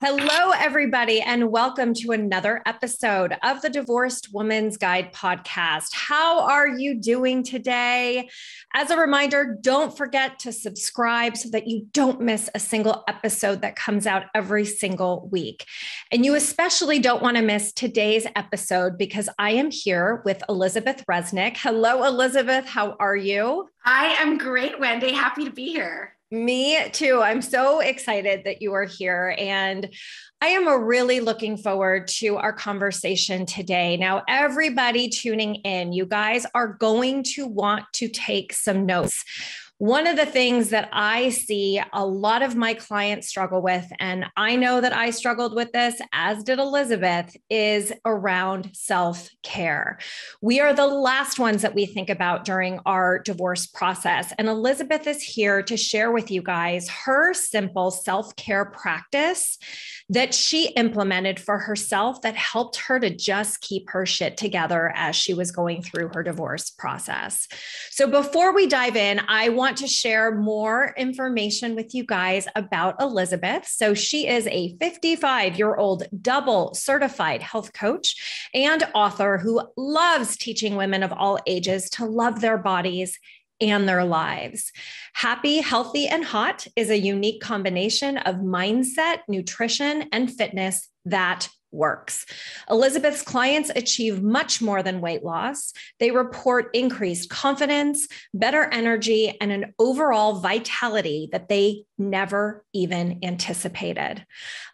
Hello, everybody, and welcome to another episode of the Divorced Woman's Guide podcast. How are you doing today? As a reminder, don't forget to subscribe so that you don't miss a single episode that comes out every single week. And you especially don't want to miss today's episode because I am here with Elizabeth Resnick. Hello, Elizabeth. How are you? I am great, Wendy. Happy to be here. Me too. I'm so excited that you are here. And I am really looking forward to our conversation today. Now, everybody tuning in, you guys are going to want to take some notes. One of the things that I see a lot of my clients struggle with, and I know that I struggled with this, as did Elizabeth, is around self-care. We are the last ones that we think about during our divorce process. And Elizabeth is here to share with you guys her simple self-care practice that she implemented for herself that helped her to just keep her shit together as she was going through her divorce process. So before we dive in, I want to share more information with you guys about Elizabeth. So she is a 55-year-old double certified health coach and author who loves teaching women of all ages to love their bodies and their lives. Happy, Healthy, and Hot is a unique combination of mindset, nutrition, and fitness that works. Elizabeth's clients achieve much more than weight loss. They report increased confidence, better energy, and an overall vitality that they never even anticipated.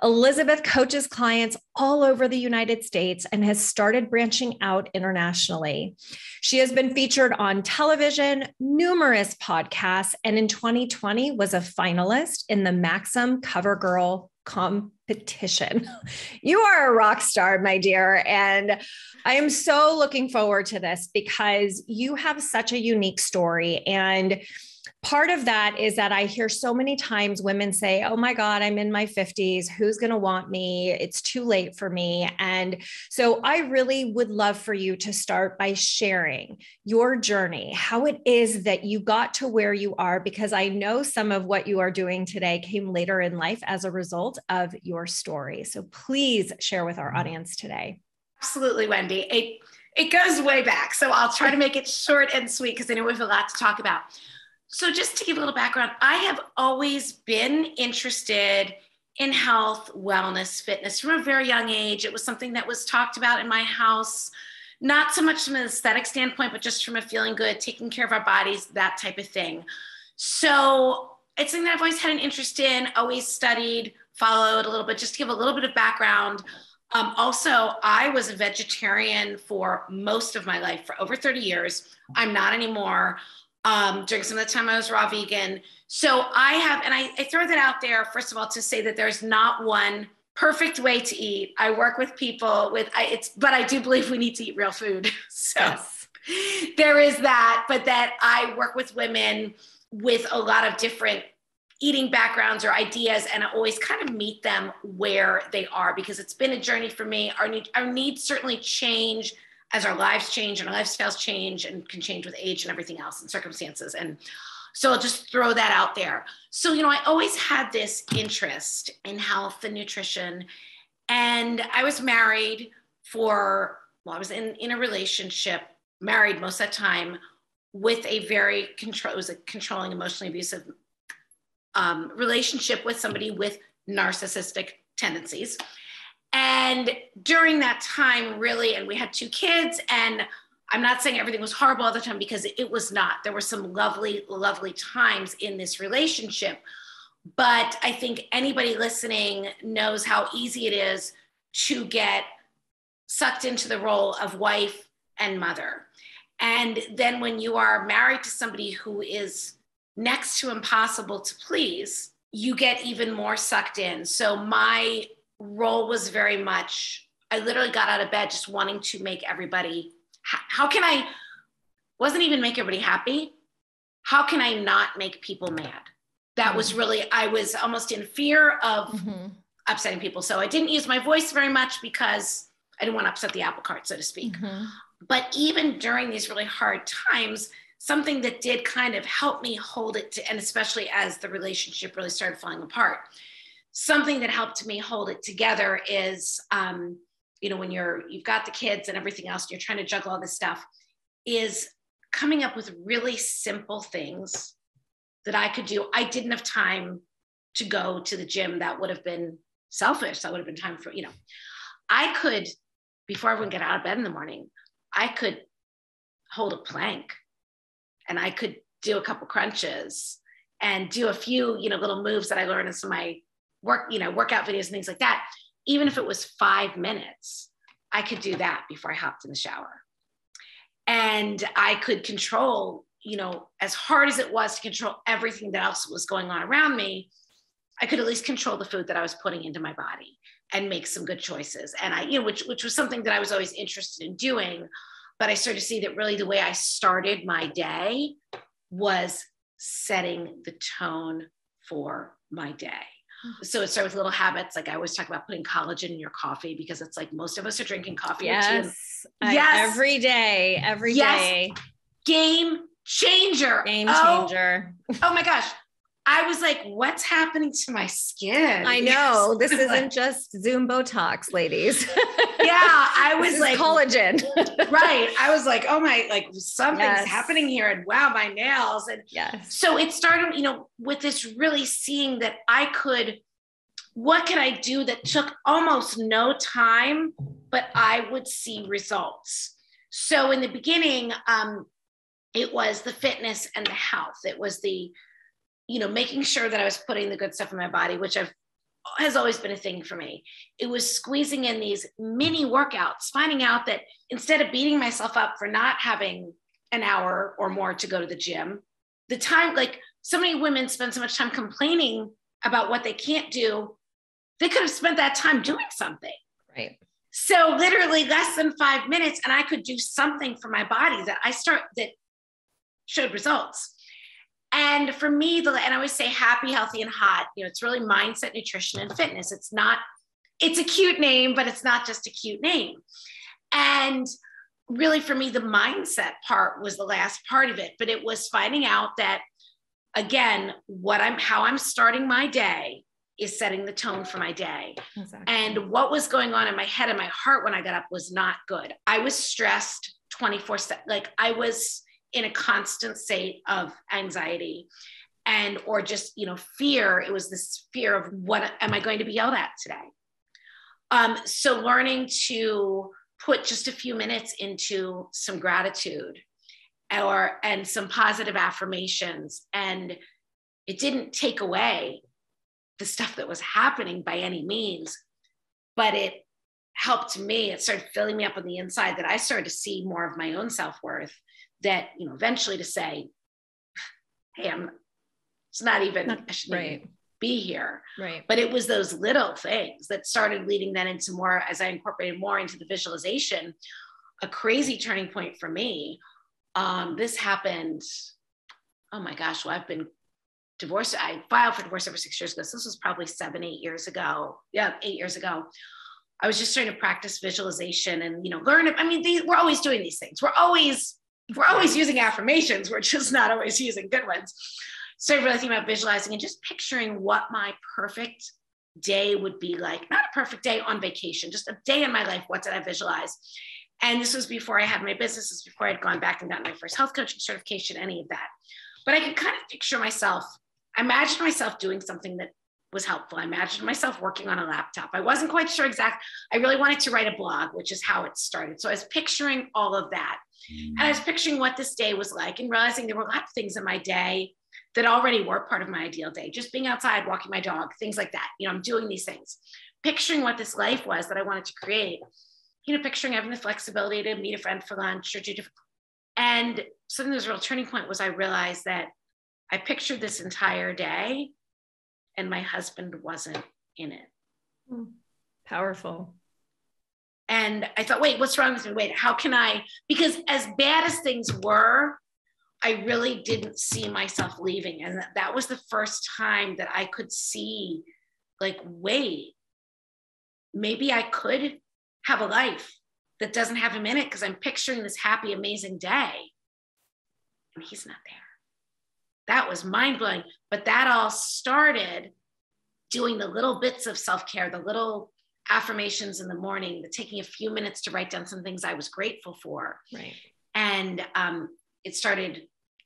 Elizabeth coaches clients all over the United States and has started branching out internationally. She has been featured on television, numerous podcasts, and in 2020 was a finalist in the Maxim CoverGirl competition. You are a rock star, my dear. And I am so looking forward to this because you have such a unique story. And part of that is that I hear so many times women say, oh my God, I'm in my 50s. Who's going to want me? It's too late for me. And so I really would love for you to start by sharing your journey, how it is that you got to where you are, because I know some of what you are doing today came later in life as a result of your story. So please share with our audience today. Absolutely, Wendy. It goes way back. So I'll try to make it short and sweet because I know we have a lot to talk about. So just to give a little background, I have always been interested in health, wellness, fitness from a very young age. It was something that was talked about in my house, not so much from an aesthetic standpoint, but just from a feeling good, taking care of our bodies, that type of thing. So it's something that I've always had an interest in, always studied, followed a little bit, just to give a little bit of background. Also, I was a vegetarian for most of my life, for over 30 years. I'm not anymore. During some of the time I was raw vegan. So I have, and I throw that out there, first of all, to say that there's not one perfect way to eat. I work with people but I do believe we need to eat real food. So yes. There is that, but that I work with women with a lot of different eating backgrounds or ideas, and I always kind of meet them where they are because it's been a journey for me. Our needs certainly change as our lives change and our lifestyles change and can change with age and everything else and circumstances. And so I'll just throw that out there. So, I always had this interest in health and nutrition. And I was married I was in a relationship, married most of the time with a very controlling, emotionally abusive relationship with somebody with narcissistic tendencies. And during that time, really, and we had 2 kids, and I'm not saying everything was horrible all the time because it was not. There were some lovely, lovely times in this relationship. But I think anybody listening knows how easy it is to get sucked into the role of wife and mother. And then when you are married to somebody who is next to impossible to please, you get even more sucked in. So my role was very much, I literally got out of bed just wanting to make everybody, wasn't even make everybody happy. How can I not make people mad? That was really, I was almost in fear of upsetting people. So I didn't use my voice very much because I didn't want to upset the apple cart, so to speak. But even during these really hard times, something that did kind of help me hold it to, and especially as the relationship really started falling apart, something that helped me hold it together is, when you've got the kids and everything else, and you're trying to juggle all this stuff, is coming up with really simple things that I could do. I didn't have time to go to the gym. That would have been selfish. That would have been time for, I could, before I would get out of bed in the morning, I could hold a plank and I could do a couple crunches and do a few, little moves that I learned in some of my workout videos and things like that. Even if it was 5 minutes, I could do that before I hopped in the shower. And I could control, as hard as it was to control everything that else was going on around me, I could at least control the food that I was putting into my body and make some good choices. And I, which was something that I was always interested in doing. But I started to see that really the way I started my day was setting the tone for my day. So it started with little habits. Like I always talk about putting collagen in your coffee, because it's like most of us are drinking coffee. Yes. Every day. Game changer. Oh my gosh. I was like, what's happening to my skin? I know. This isn't just Zoom Botox, ladies. Yeah. I was like collagen. Right. I was like, oh my, like something's happening here. And wow, my nails. And so it started, with this really seeing that what could I do that took almost no time, but I would see results. So in the beginning, it was the fitness and the health. It was the, making sure that I was putting the good stuff in my body, which has always been a thing for me. It was squeezing in these mini workouts, finding out that instead of beating myself up for not having an hour or more to go to the gym, the time, like so many women spend so much time complaining about what they can't do. They could have spent that time doing something. Right. So literally less than 5 minutes, and I could do something for my body that showed results. And for me, and I always say happy, healthy, and hot, it's really mindset, nutrition, and fitness. It's a cute name, but it's not just a cute name. And really for me, the mindset part was the last part of it, but it was finding out that, again, how I'm starting my day is setting the tone for my day. Exactly. And what was going on in my head and my heart when I got up was not good. I was stressed 24/7. Like I was in a constant state of anxiety or just, fear. It was this fear of what am I going to be yelled at today? So learning to put just a few minutes into some gratitude and some positive affirmations. And it didn't take away the stuff that was happening by any means, but it helped me. It started filling me up on the inside, that I started to see more of my own self-worth, that, eventually to say, hey, it's not even, I shouldn't even be here. Right. But it was those little things that started leading then into more, as I incorporated more into the visualization, a crazy turning point for me. This happened, oh my gosh, well, I've been divorced. I filed for divorce over 6 years ago. So this was probably 8 years ago. Yeah, 8 years ago. I was just starting to practice visualization and, learn it. I mean, we're always doing these things. We're always using affirmations. We're just not always using good ones. So really thinking about visualizing and just picturing what my perfect day would be like. Not a perfect day on vacation, just a day in my life. What did I visualize? And this was before I had my business. This was before I'd gone back and gotten my first health coaching certification, any of that. But I could kind of picture myself, I imagined myself doing something that was helpful. I imagined myself working on a laptop. I wasn't quite sure exactly. I really wanted to write a blog, which is how it started. So I was picturing all of that. And I was picturing what this day was like and realizing there were a lot of things in my day that already were part of my ideal day. Just being outside, walking my dog, things like that. I'm doing these things. Picturing what this life was that I wanted to create. Picturing having the flexibility to meet a friend for lunch or do different. And something that was a real turning point was I realized that I pictured this entire day and my husband wasn't in it. Powerful. And I thought, wait, what's wrong with me? Wait, how can I? Because as bad as things were, I really didn't see myself leaving. And that was the first time that I could see, like, wait, maybe I could have a life that doesn't have him in it because I'm picturing this happy, amazing day. And he's not there. That was mind-blowing. But that all started doing the little bits of self-care, the little affirmations in the morning, the taking a few minutes to write down some things I was grateful for. Right. And it started,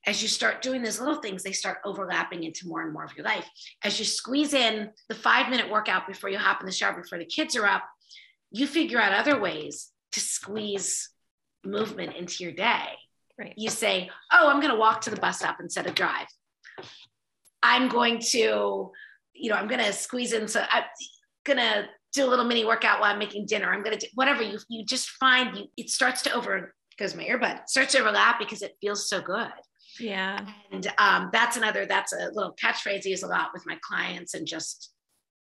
as you start doing those little things, they start overlapping into more and more of your life. As you squeeze in the 5-minute workout before you hop in the shower, before the kids are up, you figure out other ways to squeeze movement into your day. Right. You say, oh, I'm going to walk to the bus stop instead of drive. I'm going to, I'm going to squeeze in. So I'm going to do a little mini workout while I'm making dinner. I'm going to do whatever you just find it starts to goes my earbud, starts to overlap because it feels so good. Yeah. And that's a little catchphrase I use a lot with my clients and just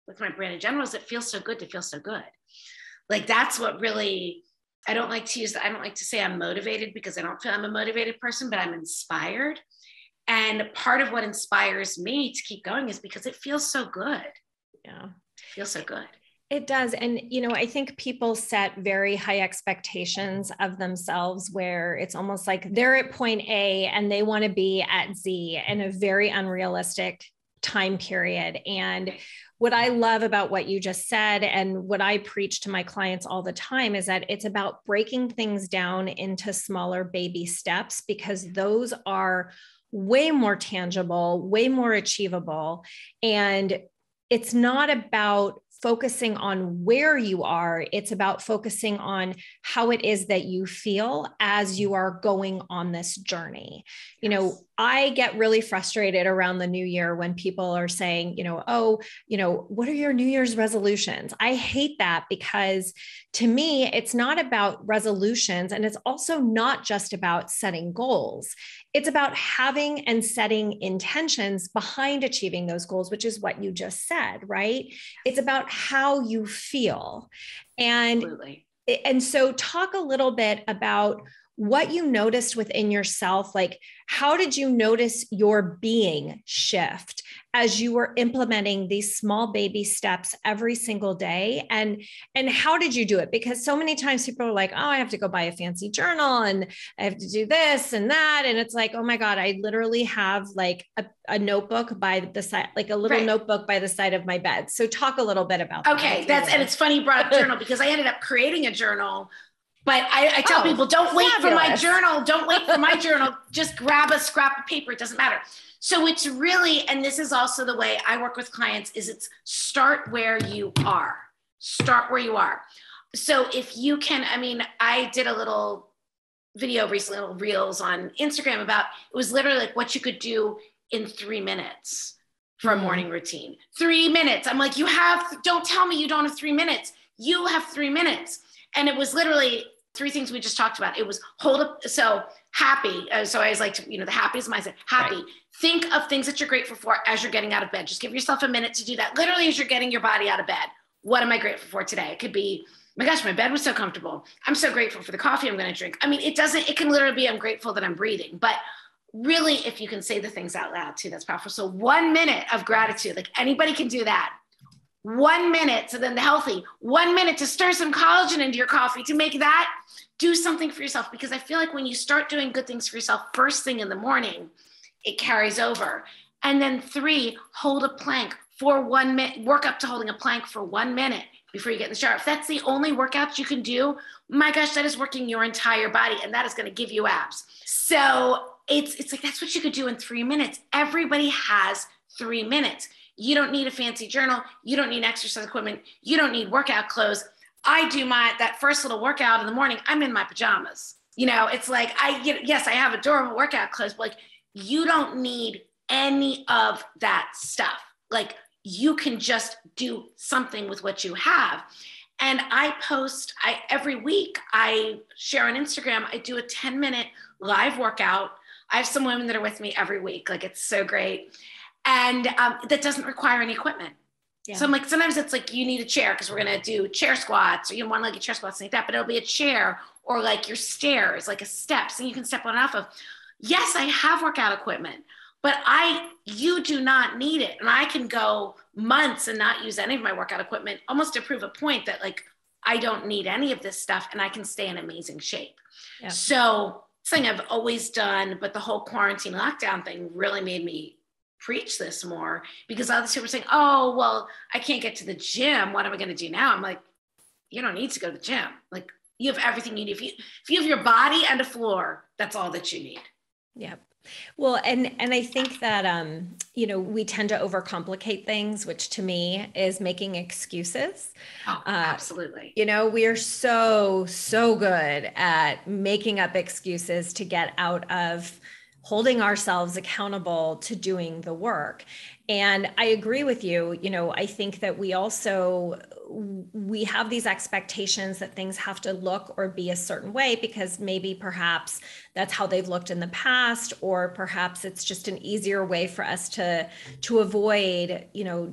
with my brand in general is it feels so good to feel so good. Like that's what really, I don't like to say I'm motivated because I don't feel I'm a motivated person, but I'm inspired. And part of what inspires me to keep going is because it feels so good. Yeah. It feels so good. It does. And, I think people set very high expectations of themselves where it's almost like they're at point A and they want to be at Z in a very unrealistic time period. And what I love about what you just said and what I preach to my clients all the time is that it's about breaking things down into smaller baby steps because those are way more tangible, way more achievable. And it's not about focusing on where you are. It's about focusing on how it is that you feel as you are going on this journey. I get really frustrated around the new year when people are saying, what are your New Year's resolutions? I hate that because to me, it's not about resolutions. And it's also not just about setting goals. It's about having and setting intentions behind achieving those goals, which is what you just said, right? It's about how you feel. Absolutely. And so talk a little bit about what you noticed within yourself. Like, how did you notice your being shift as you were implementing these small baby steps every single day? And how did you do it? Because so many times people are like, oh, I have to go buy a fancy journal and I have to do this and that. And it's like, oh my God, I literally have like a notebook by the side, like a little notebook by the side of my bed. So talk a little bit about that. Okay. And it's funny you brought up journal because I ended up creating a journal. But I tell people, don't wait for my journal. Don't wait for my journal. Just grab a scrap of paper. It doesn't matter. So it's really, and this is also the way I work with clients, is it's start where you are. Start where you are. So if you can, I did a little video recently, little reels on Instagram about, it was literally like what you could do in 3 minutes for a morning routine. 3 minutes. I'm like, don't tell me you don't have 3 minutes. You have 3 minutes. And it was literally 3 things we just talked about. It was hold up. So happy. So I was like, the happiest mindset, happy. Right. Think of things that you're grateful for as you're getting out of bed. Just give yourself a minute to do that. Literally as you're getting your body out of bed. What am I grateful for today? It could be, my gosh, my bed was so comfortable. I'm so grateful for the coffee I'm going to drink. It can literally be, I'm grateful that I'm breathing. But really, if you can say the things out loud too, that's powerful. So 1 minute of gratitude, like anybody can do that. 1 minute. So then the healthy, 1 minute to stir some collagen into your coffee, to make that, do something for yourself. Because I feel like when you start doing good things for yourself first thing in the morning, it carries over. And then 3, hold a plank for 1 minute, work up to holding a plank for 1 minute before you get in the shower. If that's the only workout you can do, my gosh, that is working your entire body and that is going to give you abs. So it's like, that's what you could do in 3 minutes. Everybody has 3 minutes. You don't need a fancy journal. You don't need exercise equipment. You don't need workout clothes. I do that first little workout in the morning. I'm in my pajamas. It's like, yes, I have adorable workout clothes, but like, you don't need any of that stuff. Like, you can just do something with what you have. And every week I share on Instagram, I do a 10-minute live workout. I have some women that are with me every week. Like, it's so great. And that doesn't require any equipment. Yeah. So I'm like, sometimes it's like, you need a chair because we're going to do chair squats or one-legged chair squats, like that, but it'll be a chair or like your stairs, like a steps, and you can step on and off of. Yes, I have workout equipment, but you do not need it. And I can go months and not use any of my workout equipment, almost to prove a point that like, I don't need any of this stuff and I can stay in amazing shape. Yeah. So something I've always done, but the whole quarantine lockdown thing really made me preach this more, because all these people are saying, oh, well, I can't get to the gym. What am I going to do now? I'm like, you don't need to go to the gym. Like, you have everything you need. If you have your body and a floor, that's all that you need. Yeah. Well, and I think that, we tend to overcomplicate things, which to me is making excuses. Oh, absolutely. We are so good at making up excuses to get out of holding ourselves accountable to doing the work. And I agree with you. I think that we have these expectations that things have to look or be a certain way because maybe perhaps that's how they've looked in the past, or perhaps it's just an easier way for us to avoid,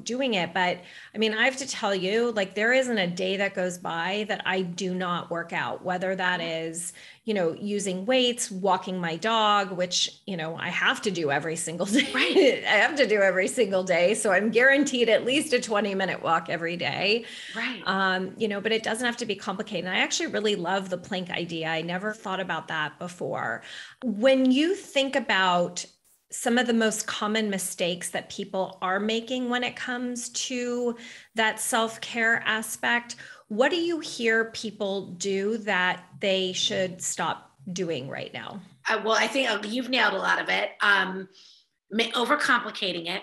doing it. But I mean, I have to tell you, like, there isn't a day that goes by that I do not work out, whether that is, using weights, walking my dog, which, I have to do every single day. Right. I have to do every single day. So I'm guaranteed at least a 20-minute walk every day. Right. But it doesn't have to be complicated. And I actually really love the plank idea. I never thought about that before. When you think about some of the most common mistakes that people are making when it comes to that self-care aspect, what do you hear people do that they should stop doing right now? Well, I think you've nailed a lot of it. Overcomplicating it,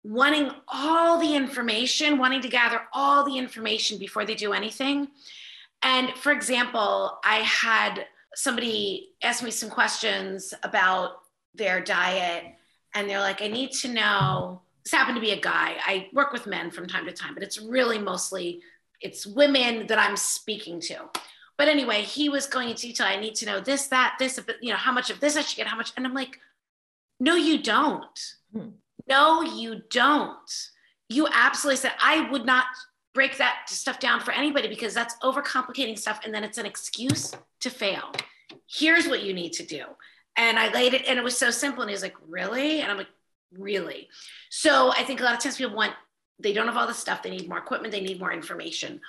wanting all the information, wanting to gather all the information before they do anything. And for example, I had somebody ask me some questions about their diet, and they're like, I need to know, this happened to be a guy. I work with men from time to time, but it's really mostly, it's women that I'm speaking to. But anyway, he was going into detail. I need to know this, that, this, how much of this I should get, how much. And I'm like, no, you don't. No, you don't. You absolutely said, I would not break that stuff down for anybody because that's overcomplicating stuff. And then it's an excuse to fail. Here's what you need to do. And I laid it, and it was so simple. And he was like, really? And I'm like, really? So I think a lot of times people they don't have all the stuff. They need more equipment. They need more information.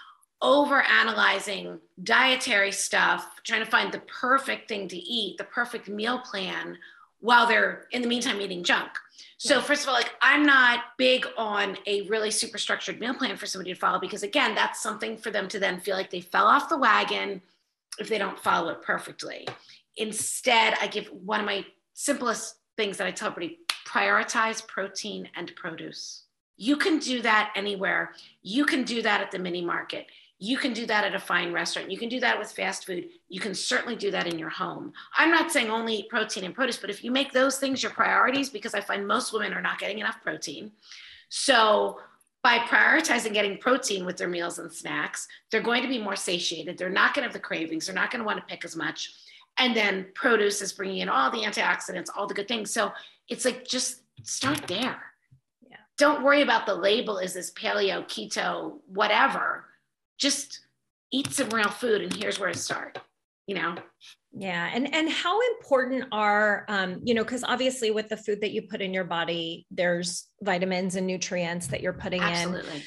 Over analyzing dietary stuff, trying to find the perfect thing to eat, the perfect meal plan, while they're in the meantime eating junk. So first of all, like, I'm not big on a really super structured meal plan for somebody to follow, because again, that's something for them to then feel like they fell off the wagon if they don't follow it perfectly. Instead, I give one of my simplest things that I tell everybody: prioritize protein and produce. You can do that anywhere. You can do that at the mini market. You can do that at a fine restaurant. You can do that with fast food. You can certainly do that in your home. I'm not saying only eat protein and produce, but if you make those things your priorities, because I find most women are not getting enough protein. So by prioritizing getting protein with their meals and snacks, they're going to be more satiated. They're not going to have the cravings. They're not going to want to pick as much. And then produce is bringing in all the antioxidants, all the good things. So it's like, just start there. Yeah. Don't worry about the label. Is this paleo, keto, whatever? Just eat some real food, and here's where to start, Yeah. And how important are, because obviously with the food that you put in your body, there's vitamins and nutrients that you're putting Absolutely. in.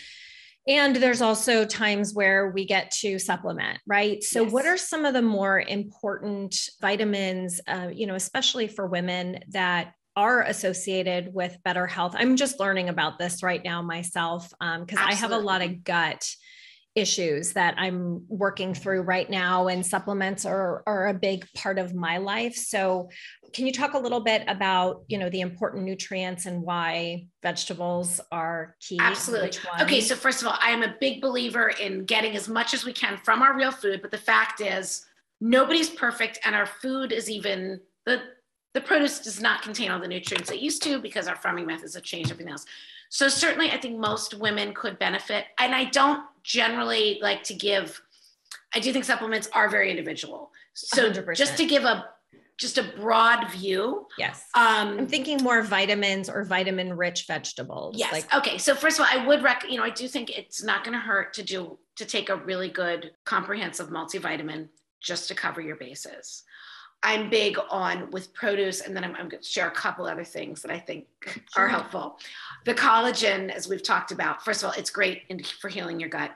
And there's also times where we get to supplement, right? So Yes. What are some of the more important vitamins, especially for women, that are associated with better health? I'm just learning about this right now myself, because I have a lot of gut issues that I'm working through right now, and supplements are a big part of my life. So can you talk a little bit about, the important nutrients and why vegetables are key? Absolutely. Okay. So first of all, I am a big believer in getting as much as we can from our real food, but the fact is nobody's perfect, and our food is even, the produce does not contain all the nutrients it used to, because our farming methods have changed, everything else. So certainly I think most women could benefit. And I don't generally like to give, I do think supplements are very individual. So 100%. Just to give a broad view. Yes. I'm thinking more vitamins or vitamin rich vegetables. Yes. Okay. So first of all, I would I do think it's not going to hurt to take a really good comprehensive multivitamin just to cover your bases. I'm big on with produce, and then I'm going to share a couple other things that I think are helpful. The collagen, as we've talked about, first of all, it's great for healing your gut.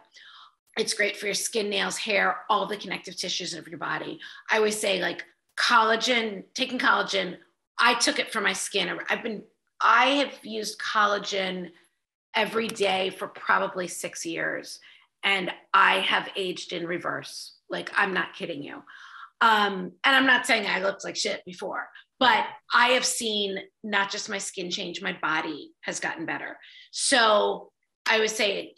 It's great for your skin, nails, hair, all the connective tissues of your body. I always say, like, collagen, taking collagen, I took it for my skin. I've been I have used collagen every day for probably 6 years, and I have aged in reverse. Like, I'm not kidding you. And I'm not saying I looked like shit before, but I have seen not just my skin change, my body has gotten better. So I would say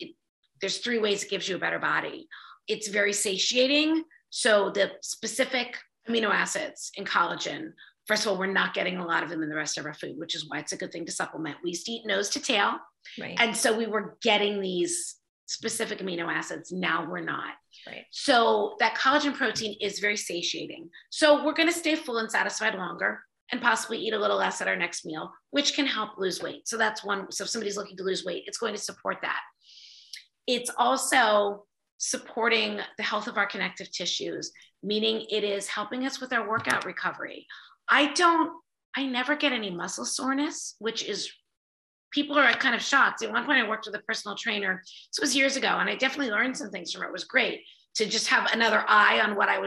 there's 3 ways it gives you a better body. It's very satiating. So the specific amino acids in collagen, first of all, we're not getting a lot of them in the rest of our food, which is why it's a good thing to supplement. We used to eat nose to tail. Right. And so we were getting these specific amino acids. Now we're not. Right. So that collagen protein is very satiating. So we're going to stay full and satisfied longer and possibly eat a little less at our next meal, which can help lose weight. So that's one. So if somebody's looking to lose weight, it's going to support that. It's also supporting the health of our connective tissues, meaning it is helping us with our workout recovery. I never get any muscle soreness, which is, people are kind of shocked. At one point I worked with a personal trainer. This was years ago. And I definitely learned some things from it. It was great to just have other eyes on what I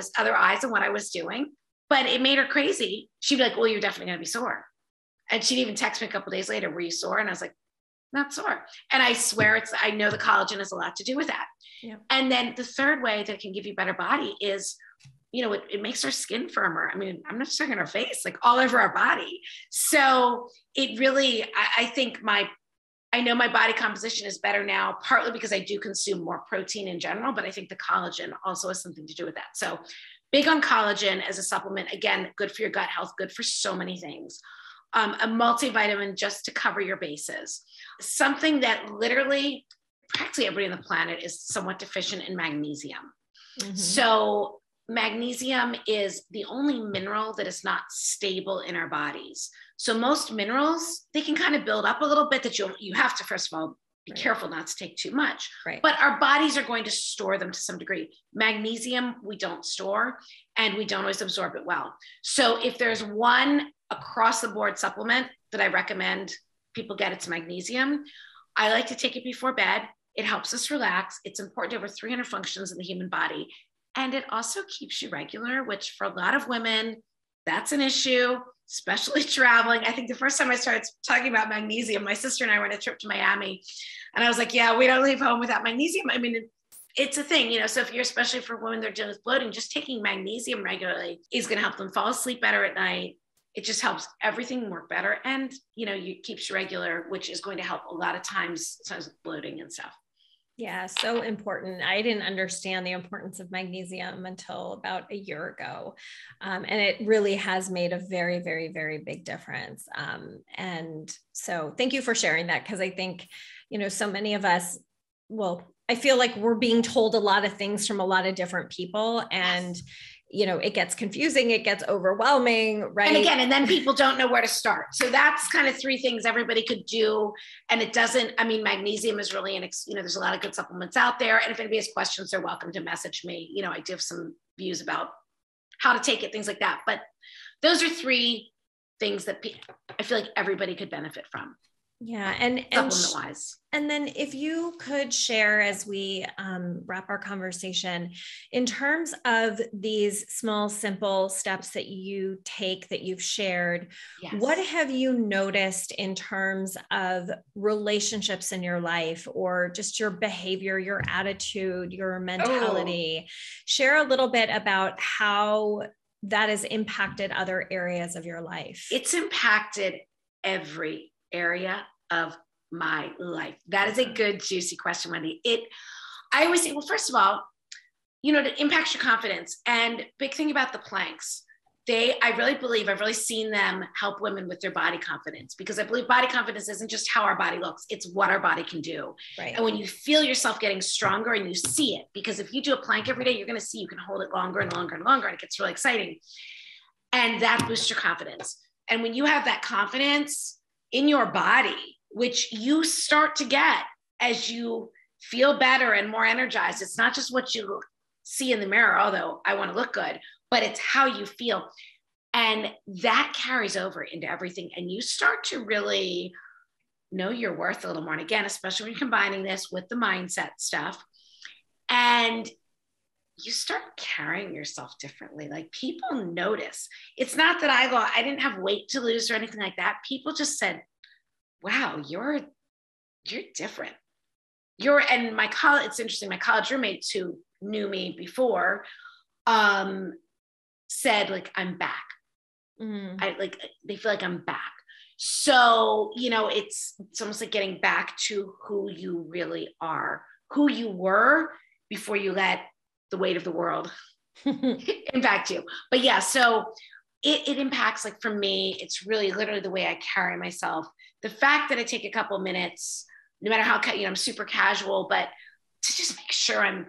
was doing, but it made her crazy. She'd be like, well, you're definitely going to be sore. And she'd even text me a couple of days later, were you sore? And I was like, not sore. And I swear I know the collagen has a lot to do with that. Yeah. And then the third way that it can give you better body is, it makes our skin firmer. I mean, I'm not just talking our face, like all over our body. So it really, I think I know my body composition is better now, partly because I do consume more protein in general, but I think the collagen also has something to do with that. So big on collagen as a supplement. Again, good for your gut health, good for so many things. A multivitamin just to cover your bases. Something that literally practically everybody on the planet is somewhat deficient in magnesium. Mm-hmm. So magnesium is the only mineral that is not stable in our bodies. So most minerals, they can kind of build up a little bit that you have to, first of all, be careful not to take too much. Right. But our bodies are going to store them to some degree. Magnesium, we don't store, and we don't always absorb it well. So if there's one across the board supplement that I recommend people get, it's magnesium. I like to take it before bed. It helps us relax. It's important to over 300 functions in the human body. And it also keeps you regular, which for a lot of women, that's an issue, especially traveling. I think the first time I started talking about magnesium, my sister and I were on a trip to Miami, and I was like, yeah, we don't leave home without magnesium. I mean, it's a thing, so if you're, especially for women that are dealing with bloating, just taking magnesium regularly is going to help them fall asleep better at night. It just helps everything work better. And, you keeps you regular, which is going to help a lot of times with bloating and stuff. Yeah, so important. I didn't understand the importance of magnesium until about a year ago. And it really has made a very, very, very big difference. And so thank you for sharing that, because I think, so many of us, I feel like we're being told a lot of things from a lot of different people, and it gets confusing, it gets overwhelming, right? And then people don't know where to start. So that's kind of 3 things everybody could do. And it doesn't, magnesium is really, there's a lot of good supplements out there. And if anybody has questions, they're welcome to message me. I do have some views about how to take it, things like that. But those are 3 things that I feel like everybody could benefit from. Yeah. And then if you could share, as we wrap our conversation, in terms of these small, simple steps that you take, that you've shared, what have you noticed in terms of relationships in your life, or just your behavior, your attitude, your mentality? Share a little bit about how that has impacted other areas of your life. It's impacted every area of my life. That is a good, juicy question, Wendy. I always say, well, first of all, it impacts your confidence. And big thing about the planks, I really believe, I've really seen them help women with their body confidence, because I believe body confidence isn't just how our body looks, it's what our body can do. Right. And when you feel yourself getting stronger and you see it, because if you do a plank every day, you're going to see you can hold it longer and longer and longer, and it gets really exciting. And that boosts your confidence. And when you have that confidence in your body, which you start to get as you feel better and more energized, it's not just what you see in the mirror, although I want to look good, but it's how you feel. And that carries over into everything. And you start to really know your worth a little more. And again, especially when you're combining this with the mindset stuff, and you start carrying yourself differently. Like, people notice. It's not that I didn't have weight to lose or anything like that. People just said, wow, you're different. And my college, it's interesting, my college roommates who knew me before said, like, I'm back. They feel like I'm back. So, it's almost like getting back to who you really are, who you were before you let the weight of the world impact you. But yeah, so it impacts, like, for me, it's really literally the way I carry myself. The fact that I take a couple minutes, no matter how, I'm super casual, but to just make sure I'm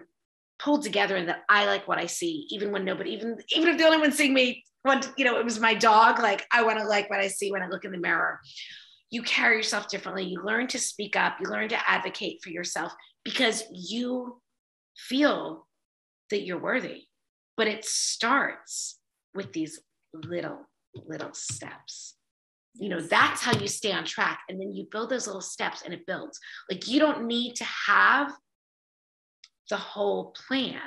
pulled together and that I like what I see, even when nobody, even if the only one seeing me, it was my dog, like, I want to like what I see when I look in the mirror. You carry yourself differently. You learn to speak up. You learn to advocate for yourself because you feel that you're worthy. But it starts with these little steps. That's how you stay on track. And then you build those little steps and it builds. Like, you don't need to have the whole plan.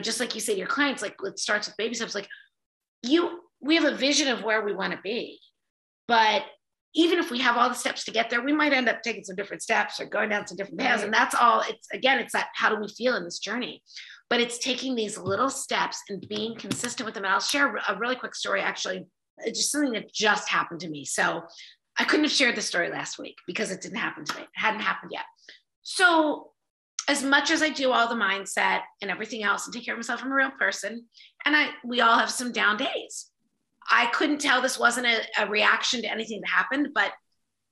Just like you say to your clients, like, it starts with baby steps. Like, we have a vision of where we want to be. But even if we have all the steps to get there, we might end up taking some different steps or going down some different paths. And that's all. It's that, how do we feel in this journey? But it's taking these little steps and being consistent with them. And I'll share a really quick story, actually. It's just something that just happened to me. So I couldn't have shared the story last week because it didn't happen to me. It hadn't happened yet. So as much as I do all the mindset and everything else and take care of myself, I'm a real person. And we all have some down days. I couldn't tell this wasn't a reaction to anything that happened, but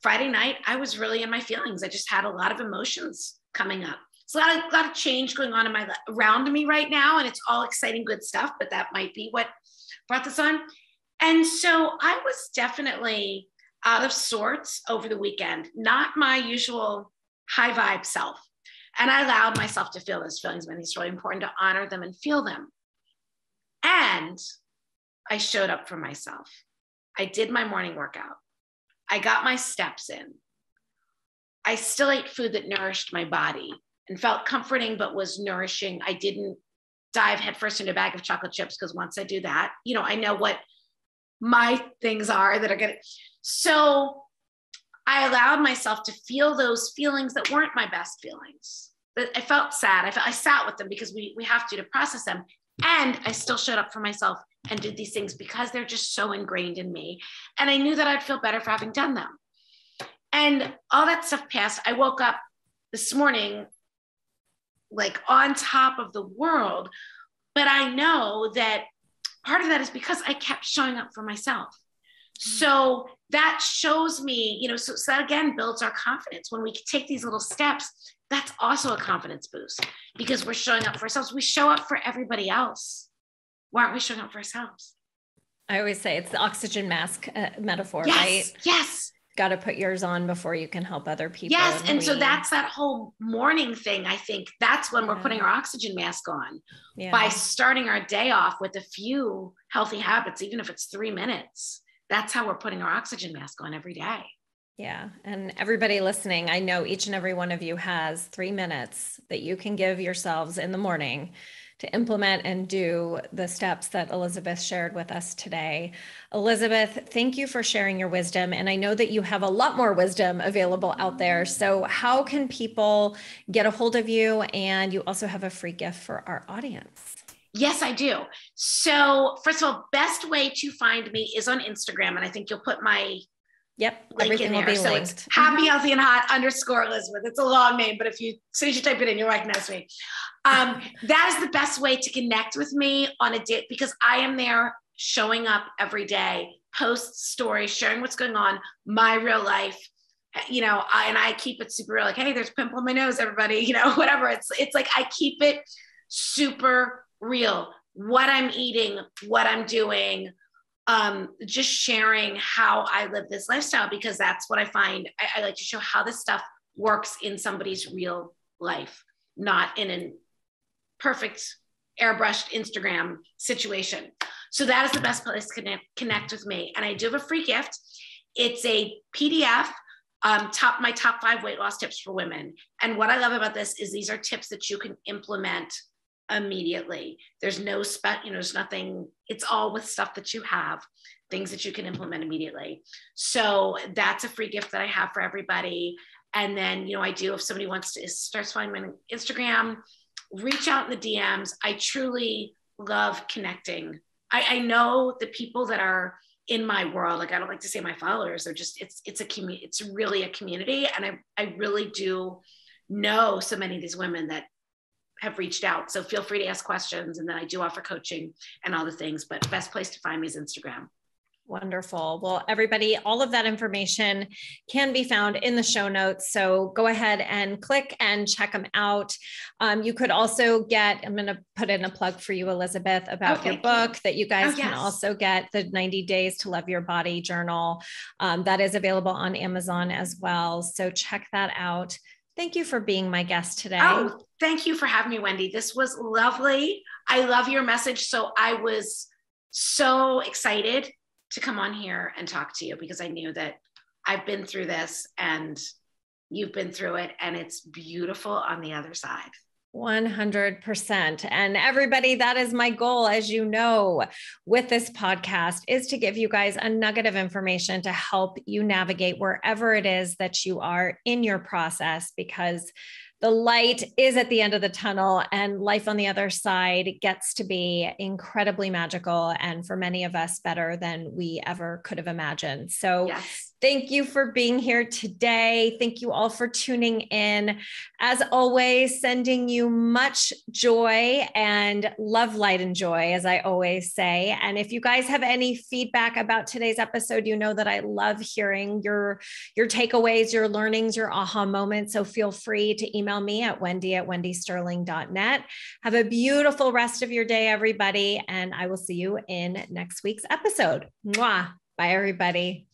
Friday night, I was really in my feelings. I just had a lot of emotions coming up. So a lot of change going on around me right now. And it's all exciting, good stuff, but that might be what brought this on. And so I was definitely out of sorts over the weekend, not my usual high vibe self. And I allowed myself to feel those feelings. I think it's really important to honor them and feel them. And I showed up for myself. I did my morning workout. I got my steps in. I still ate food that nourished my body and felt comforting, but was nourishing. I didn't dive headfirst into a bag of chocolate chips because once I do that, I know what my things are that are good. So I allowed myself to feel those feelings that weren't my best feelings. I felt sad. I sat with them because we have to process them. And I still showed up for myself and did these things because they're just so ingrained in me. And I knew that I'd feel better for having done them. And all that stuff passed. I woke up this morning, like, on top of the world. But I know that part of that is because I kept showing up for myself. So that shows me, so that again builds our confidence. When we take these little steps, that's also a confidence boost because we're showing up for ourselves. We show up for everybody else. Why aren't we showing up for ourselves? I always say it's the oxygen mask metaphor, yes, right? Yes. Got to put yours on before you can help other people. Yes. And so that's that whole morning thing. I think that's when we're putting our oxygen mask on by starting our day off with a few healthy habits, even if it's 3 minutes. That's how we're putting our oxygen mask on every day. Yeah. And everybody listening, I know each and every one of you has 3 minutes that you can give yourselves in the morning to implement and do the steps that Elizabeth shared with us today. Elizabeth, thank you for sharing your wisdom. And I know that you have a lot more wisdom available out there. So how can people get a hold of you? And you also have a free gift for our audience. Yes, I do. So first of all, best way to find me is on Instagram. And I think you'll put my link in there. So linked. It's happy, healthy, and hot _ Elizabeth. It's a long name, but as soon as you type it in, you'll recognize me. That is the best way to connect with me on a day because I am there showing up every day, post stories, sharing what's going on, my real life, and I keep it super real. Like, hey, there's a pimple on my nose, everybody, whatever. It's like, I keep it super real, what I'm eating, what I'm doing, just sharing how I live this lifestyle, because that's what I find. I like to show how this stuff works in somebody's real life, not in a perfect airbrushed Instagram situation. So that is the best place to connect with me. And I do have a free gift. It's a PDF, my top 5 weight loss tips for women. And what I love about this is these are tips that you can implement immediately. There's no there's nothing, it's all with stuff that you have, things that you can implement immediately. So that's a free gift that I have for everybody. And then, I do, if somebody starts following me on Instagram, reach out in the DMs. I truly love connecting. I know the people that are in my world, like, I don't like to say my followers, they're just, it's really a community. And I really do know so many of these women that have reached out. So feel free to ask questions. And then I do offer coaching and all the things, but the best place to find me is Instagram. Wonderful. Well, everybody, all of that information can be found in the show notes. So go ahead and click and check them out. You could also I'm going to put in a plug for you, Elizabeth, about your book that you guys can also get, the 90 Days to Love Your Body journal. That is available on Amazon as well. So check that out. Thank you for being my guest today. Oh, thank you for having me, Wendy. This was lovely. I love your message. So I was so excited to come on here and talk to you, because I knew that I've been through this and you've been through it, and it's beautiful on the other side. 100%. And everybody, that is my goal, as you know, with this podcast, is to give you guys a nugget of information to help you navigate wherever it is that you are in your process, because the light is at the end of the tunnel, and life on the other side gets to be incredibly magical. And for many of us, better than we ever could have imagined. So thank you for being here today. Thank you all for tuning in. As always, sending you much joy and love, light, and joy, as I always say. And if you guys have any feedback about today's episode, you know that I love hearing your takeaways, your learnings, your aha moments. So feel free to email me at wendy@wendysterling.net. Have a beautiful rest of your day, everybody. And I will see you in next week's episode. Mwah. Bye, everybody.